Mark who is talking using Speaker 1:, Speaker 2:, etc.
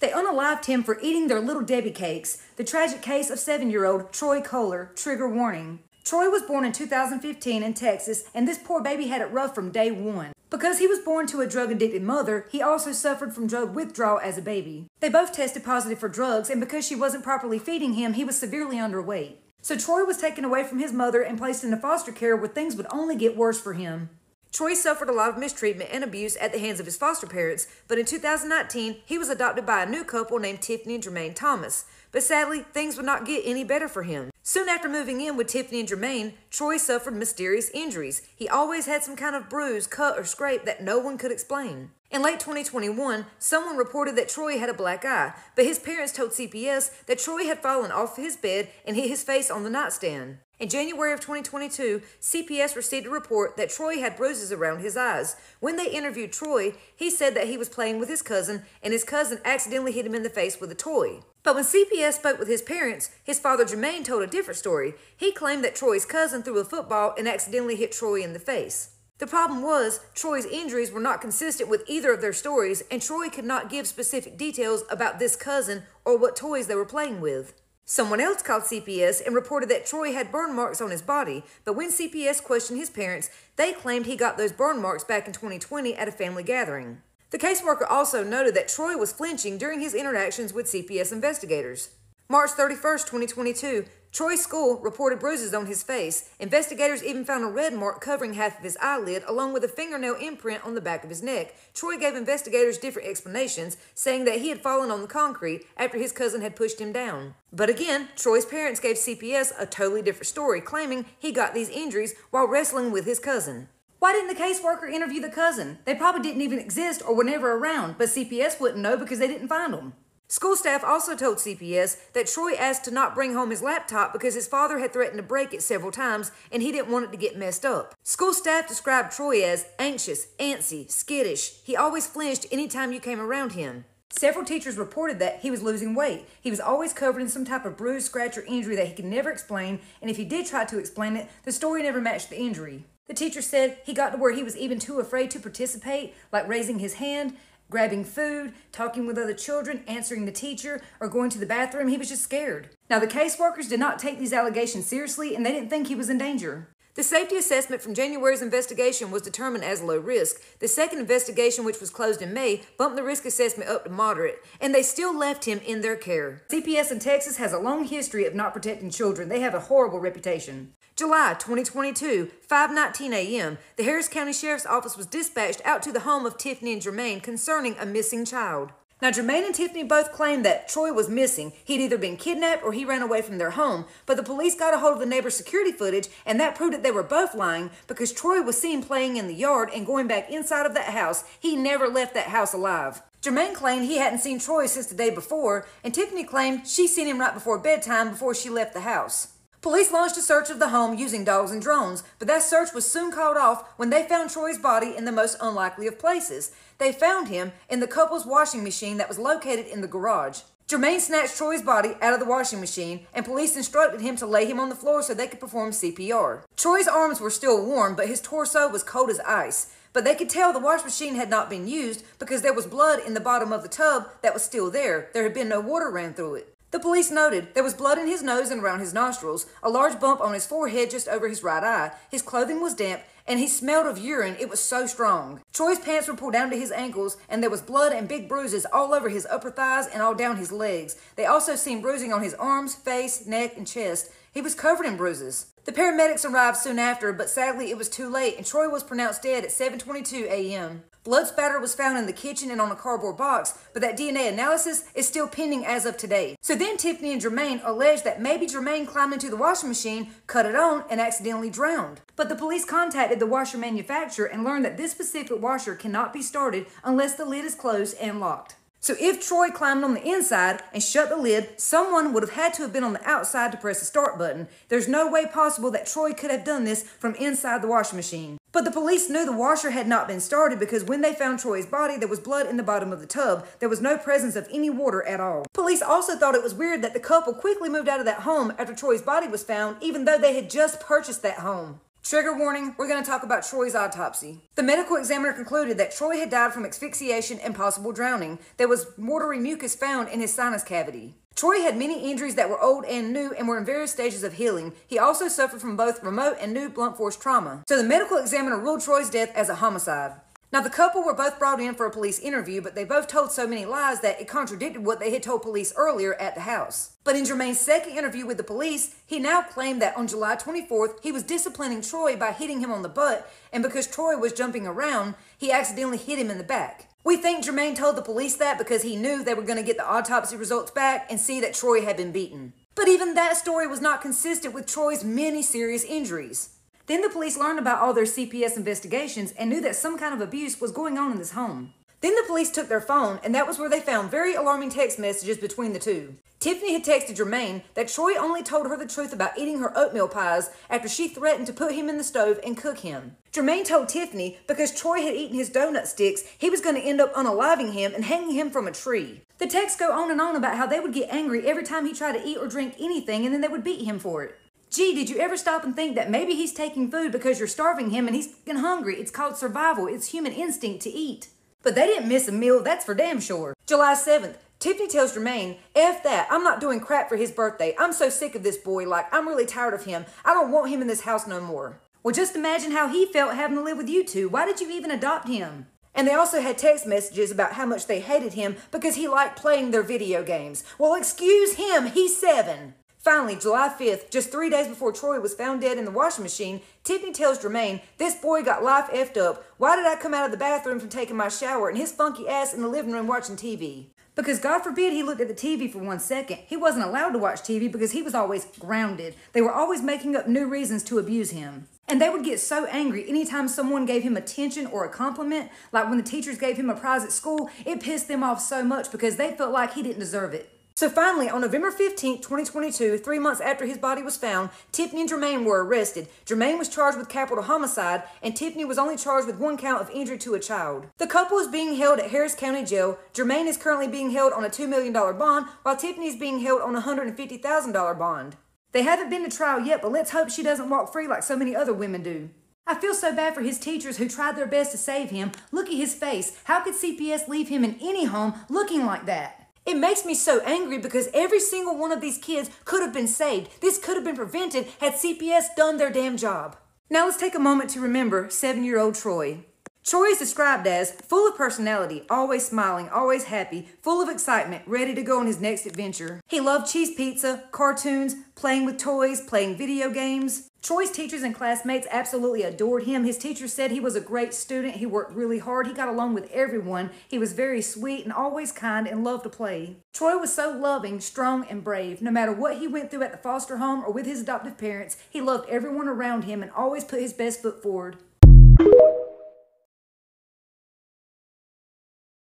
Speaker 1: They unalived him for eating their Little Debbie cakes. The tragic case of 7-year-old Troy Kohler, trigger warning. Troy was born in 2015 in Texas, and this poor baby had it rough from day one. Because he was born to a drug-addicted mother, he also suffered from drug withdrawal as a baby. They both tested positive for drugs, and because she wasn't properly feeding him, he was severely underweight. So Troy was taken away from his mother and placed into foster care where things would only get worse for him. Troy suffered a lot of mistreatment and abuse at the hands of his foster parents, but in 2019, he was adopted by a new couple named Tiffany and Jermaine Thomas. But sadly, things would not get any better for him. Soon after moving in with Tiffany and Jermaine, Troy suffered mysterious injuries. He always had some kind of bruise, cut, or scrape that no one could explain. In late 2021, someone reported that Troy had a black eye, but his parents told CPS that Troy had fallen off his bed and hit his face on the nightstand. In January of 2022, CPS received a report that Troy had bruises around his eyes. When they interviewed Troy, he said that he was playing with his cousin and his cousin accidentally hit him in the face with a toy. But when CPS spoke with his parents, his father Jermaine told a different story. He claimed that Troy's cousin threw a football and accidentally hit Troy in the face. The problem was, Troy's injuries were not consistent with either of their stories, and Troy could not give specific details about this cousin or what toys they were playing with. Someone else called CPS and reported that Troy had burn marks on his body, but when CPS questioned his parents, they claimed he got those burn marks back in 2020 at a family gathering. The caseworker also noted that Troy was flinching during his interactions with CPS investigators. March 31, 2022, Troy's school reported bruises on his face. Investigators even found a red mark covering half of his eyelid, along with a fingernail imprint on the back of his neck. Troy gave investigators different explanations, saying that he had fallen on the concrete after his cousin had pushed him down. But again, Troy's parents gave CPS a totally different story, claiming he got these injuries while wrestling with his cousin. Why didn't the caseworker interview the cousin? They probably didn't even exist or were never around, but CPS wouldn't know because they didn't find them. School staff also told CPS that Troy asked to not bring home his laptop because his father had threatened to break it several times and he didn't want it to get messed up. School staff described Troy as anxious, antsy, skittish. He always flinched anytime you came around him. Several teachers reported that he was losing weight. He was always covered in some type of bruise, scratch, or injury that he could never explain, and if he did try to explain it, the story never matched the injury. The teacher said he got to where he was even too afraid to participate, like raising his hand, grabbing food, talking with other children, answering the teacher, or going to the bathroom. He was just scared. Now, the caseworkers did not take these allegations seriously, and they didn't think he was in danger. The safety assessment from January's investigation was determined as low risk. The second investigation, which was closed in May, bumped the risk assessment up to moderate, and they still left him in their care. CPS in Texas has a long history of not protecting children. They have a horrible reputation. July 2022, 5:19 a.m., the Harris County Sheriff's Office was dispatched out to the home of Tiffany and Jermaine concerning a missing child. Now, Jermaine and Tiffany both claimed that Troy was missing. He'd either been kidnapped or he ran away from their home, but the police got a hold of the neighbor's security footage, and that proved that they were both lying because Troy was seen playing in the yard and going back inside of that house. He never left that house alive. Jermaine claimed he hadn't seen Troy since the day before, and Tiffany claimed she seen him right before bedtime before she left the house. Police launched a search of the home using dogs and drones, but that search was soon called off when they found Troy's body in the most unlikely of places. They found him in the couple's washing machine that was located in the garage. Jermaine snatched Troy's body out of the washing machine, and police instructed him to lay him on the floor so they could perform CPR. Troy's arms were still warm, but his torso was cold as ice. But they could tell the wash machine had not been used because there was blood in the bottom of the tub that was still there. There had been no water ran through it. The police noted there was blood in his nose and around his nostrils, a large bump on his forehead just over his right eye. His clothing was damp, and he smelled of urine. It was so strong. Troy's pants were pulled down to his ankles, and there was blood and big bruises all over his upper thighs and all down his legs. They also seen bruising on his arms, face, neck, and chest. He was covered in bruises. The paramedics arrived soon after, but sadly it was too late, and Troy was pronounced dead at 7:22 a.m. Blood spatter was found in the kitchen and on a cardboard box, but that DNA analysis is still pending as of today. So then Tiffany and Jermaine alleged that maybe Jermaine climbed into the washing machine, cut it on, and accidentally drowned. But the police contacted the washer manufacturer and learned that this specific washer cannot be started unless the lid is closed and locked. So if Troy climbed on the inside and shut the lid, someone would have had to have been on the outside to press the start button. There's no way possible that Troy could have done this from inside the washing machine. But the police knew the washer had not been started because when they found Troy's body, there was blood in the bottom of the tub. There was no presence of any water at all. Police also thought it was weird that the couple quickly moved out of that home after Troy's body was found, even though they had just purchased that home. Trigger warning, we're going to talk about Troy's autopsy. The medical examiner concluded that Troy had died from asphyxiation and possible drowning. There was watery mucus found in his sinus cavity. Troy had many injuries that were old and new and were in various stages of healing. He also suffered from both remote and new blunt force trauma. So the medical examiner ruled Troy's death as a homicide. Now, the couple were both brought in for a police interview, but they both told so many lies that it contradicted what they had told police earlier at the house. But in Jermaine's second interview with the police, he now claimed that on July 24th, he was disciplining Troy by hitting him on the butt, and because Troy was jumping around, he accidentally hit him in the back. We think Jermaine told the police that because he knew they were going to get the autopsy results back and see that Troy had been beaten. But even that story was not consistent with Troy's many serious injuries. Then the police learned about all their CPS investigations and knew that some kind of abuse was going on in this home. Then the police took their phone, and that was where they found very alarming text messages between the two. Tiffany had texted Jermaine that Troy only told her the truth about eating her oatmeal pies after she threatened to put him in the stove and cook him. Jermaine told Tiffany because Troy had eaten his donut sticks, he was going to end up unaliving him and hanging him from a tree. The texts go on and on about how they would get angry every time he tried to eat or drink anything, and then they would beat him for it. Gee, did you ever stop and think that maybe he's taking food because you're starving him and he's getting hungry? It's called survival. It's human instinct to eat. But they didn't miss a meal, that's for damn sure. July 7th, Tiffany tells Jermaine, F that, I'm not doing crap for his birthday. I'm so sick of this boy, like, I'm really tired of him. I don't want him in this house no more. Well, just imagine how he felt having to live with you two. Why did you even adopt him? And they also had text messages about how much they hated him because he liked playing their video games. Well, excuse him, he's 7. Finally, July 5th, just 3 days before Troy was found dead in the washing machine, Tiffany tells Jermaine, this boy got life effed up. Why did I come out of the bathroom from taking my shower and his funky ass in the living room watching TV? Because God forbid he looked at the TV for 1 second. He wasn't allowed to watch TV because he was always grounded. They were always making up new reasons to abuse him. And they would get so angry anytime someone gave him attention or a compliment, like when the teachers gave him a prize at school, it pissed them off so much because they felt like he didn't deserve it. So finally, on November 15th, 2022, 3 months after his body was found, Tiffany and Jermaine were arrested. Jermaine was charged with capital homicide, and Tiffany was only charged with 1 count of injury to a child. The couple is being held at Harris County Jail. Jermaine is currently being held on a $2 million bond, while Tiffany is being held on a $150,000 bond. They haven't been to trial yet, but let's hope she doesn't walk free like so many other women do. I feel so bad for his teachers who tried their best to save him. Look at his face. How could CPS leave him in any home looking like that? It makes me so angry because every single one of these kids could have been saved. This could have been prevented had CPS done their damn job. Now let's take a moment to remember 7-year-old Troy. Troy is described as full of personality, always smiling, always happy, full of excitement, ready to go on his next adventure. He loved cheese pizza, cartoons, playing with toys, playing video games. Troy's teachers and classmates absolutely adored him. His teachers said he was a great student. He worked really hard. He got along with everyone. He was very sweet and always kind and loved to play. Troy was so loving, strong, and brave. No matter what he went through at the foster home or with his adoptive parents, he loved everyone around him and always put his best foot forward.